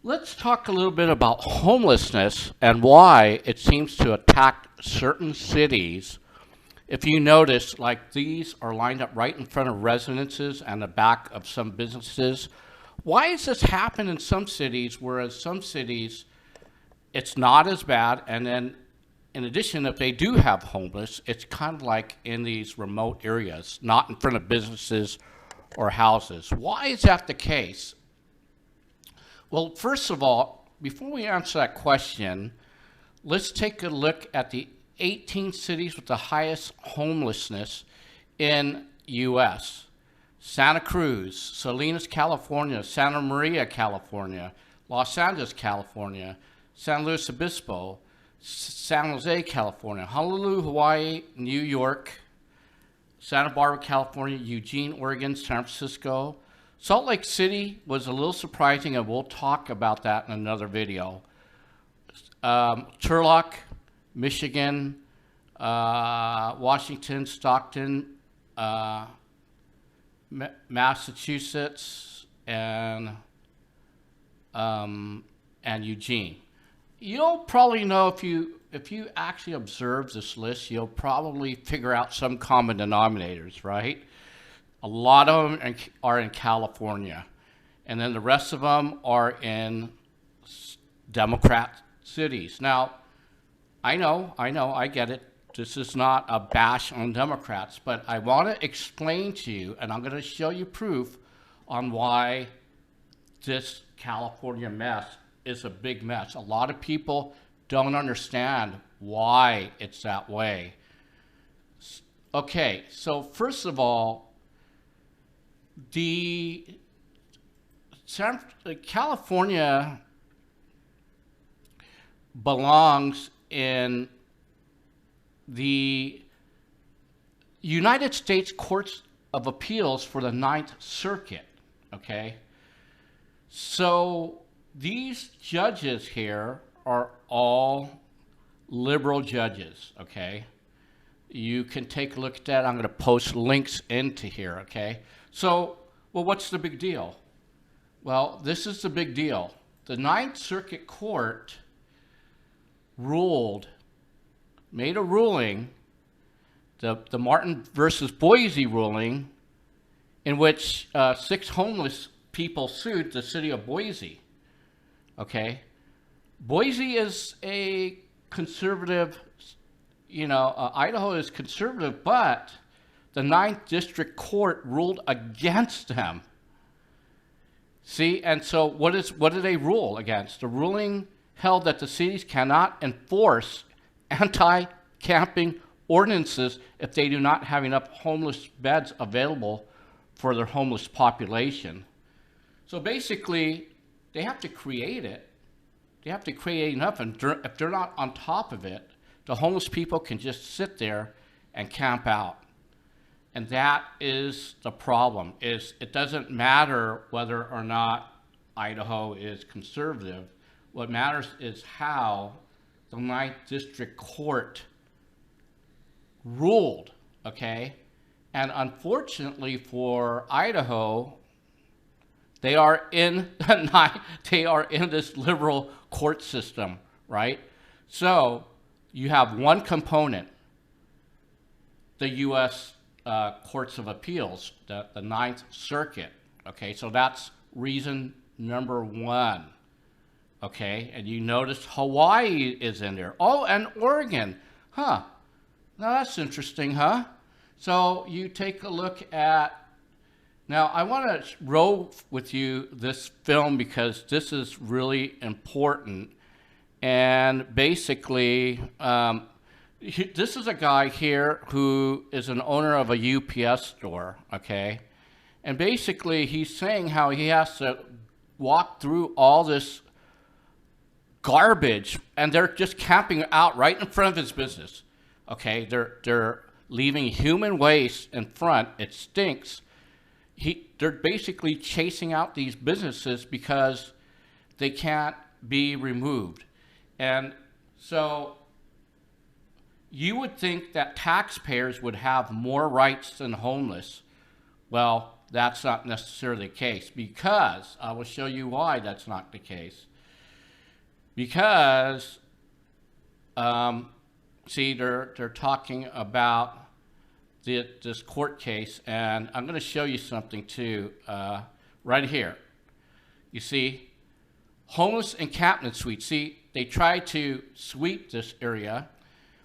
Let's talk a little bit about homelessness and why it seems to attack certain cities. If you notice, like these are lined up right in front of residences and the back of some businesses. Why does this happen in some cities, whereas some cities it's not as bad? And then, in addition, if they do have homeless, it's kind of like in these remote areas, not in front of businesses or houses. Why is that the case? Well, first of all, before we answer that question, let's take a look at the 18 cities with the highest homelessness in U.S. Santa Cruz, Salinas, California, Santa Maria, California, Los Angeles, California, San Luis Obispo, San Jose, California, Honolulu, Hawaii, New York, Santa Barbara, California, Eugene, Oregon, San Francisco. Salt Lake City was a little surprising, and we'll talk about that in another video. Turlock, Michigan, Washington, Stockton, Massachusetts, and Eugene. You'll probably know if you actually observe this list, you'll probably figure out some common denominators, right? A lot of them are in California, and then the rest of them are in Democrat cities. Now, I get it. This is not a bash on Democrats, but I want to explain to you, and I'm going to show you proof on why this California mess is a big mess. A lot of people don't understand why it's that way. Okay, so first of all, the California belongs in the United States Courts of Appeals for the Ninth Circuit, okay? So these judges here are all liberal judges, okay? You can take a look at that. I'm going to post links into here, okay? So, well, what's the big deal? Well, this is the big deal. The Ninth Circuit Court made a ruling, the Martin versus Boise ruling, in which 6 homeless people sued the city of Boise. Okay? Boise is a conservative, Idaho is conservative, but the Ninth District Court ruled against them. See, and so what did they rule against? The ruling held that the cities cannot enforce anti-camping ordinances if they do not have enough homeless beds available for their homeless population. So basically, they have to create it. They have to create enough, and if they're not on top of it, the homeless people can just sit there and camp out. And that is the problem, is it doesn't matter whether or not Idaho is conservative. What matters is how the Ninth District Court ruled, okay? And unfortunately for Idaho, they are in this liberal court system, right? So you have one component, the U.S. Courts of Appeals, the Ninth Circuit, okay? So that's reason number one, okay? And you notice Hawaii is in there. Oh, and Oregon. Huh. Now that's interesting, huh? So you take a look at, now I want to roll with you this film because this is really important. And basically, this is a guy here who is an owner of a UPS store, okay? And basically he's saying how he has to walk through all this garbage, and they're just camping out right in front of his business. Okay, they're leaving human waste in front. It stinks. They're basically chasing out these businesses because they can't be removed. And so you would think that taxpayers would have more rights than homeless. Well, that's not necessarily the case, because I will show you why that's not the case. because see, they're talking about this court case, and I'm going to show you something too, right here. You see, homeless encampment suite. See, they try to sweep this area,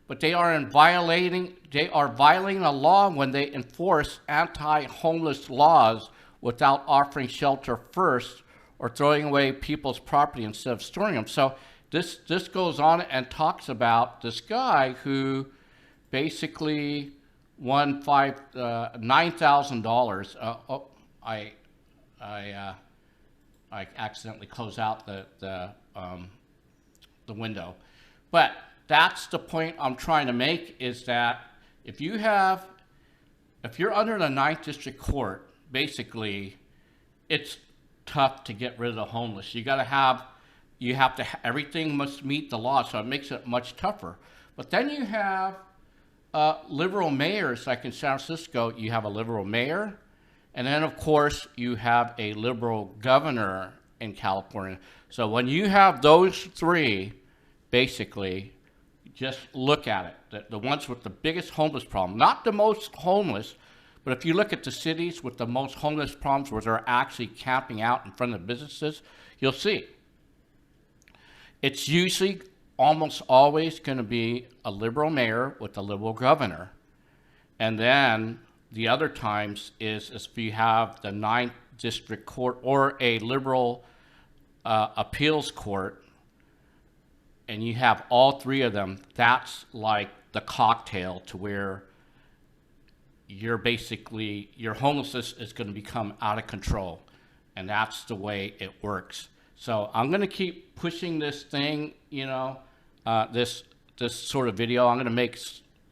but they are violating a law when they enforce anti-homeless laws without offering shelter first or throwing away people's property instead of storing them. So this goes on and talks about this guy who basically won $9,000. I accidentally closed out the window, but that's the point I'm trying to make, is that if you're under the 9th District Court, basically, it's tough to get rid of the homeless. Everything must meet the law, so it makes it much tougher. But then you have liberal mayors, like in San Francisco, you have a liberal mayor, and then of course you have a liberal governor in California. So when you have those three, basically, just look at it. The ones with the biggest homeless problem, not the most homeless, but if you look at the cities with the most homeless problems where they're actually camping out in front of businesses, you'll see. It's usually almost always going to be a liberal mayor with a liberal governor. And then the other times is if you have the 9th District Court or a liberal appeals court, and you have all three of them, that's like the cocktail to where your homelessness is going to become out of control. And that's the way it works. So I'm going to keep pushing this thing, this sort of video. I'm going to make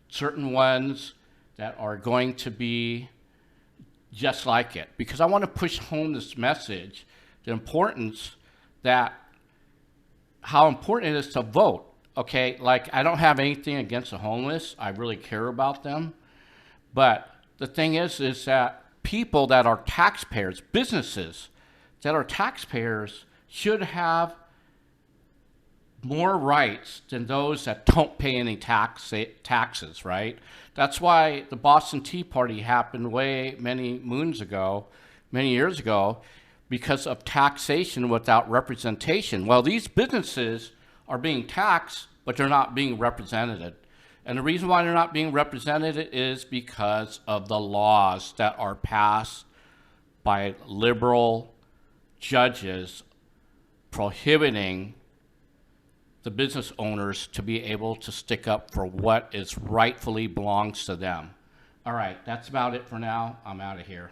certain ones that are going to be just like it, because I want to push home this message, the importance how important it is to vote. Okay, like, I don't have anything against the homeless. I really care about them. But the thing is that people that are taxpayers, businesses that are taxpayers, should have more rights than those that don't pay any taxes, right? That's why the Boston Tea Party happened many years ago, because of taxation without representation. Well, these businesses are being taxed, but they're not being represented. And the reason why they're not being represented is because of the laws that are passed by liberal judges prohibiting the business owners to be able to stick up for what is rightfully belongs to them. All right, that's about it for now. I'm out of here.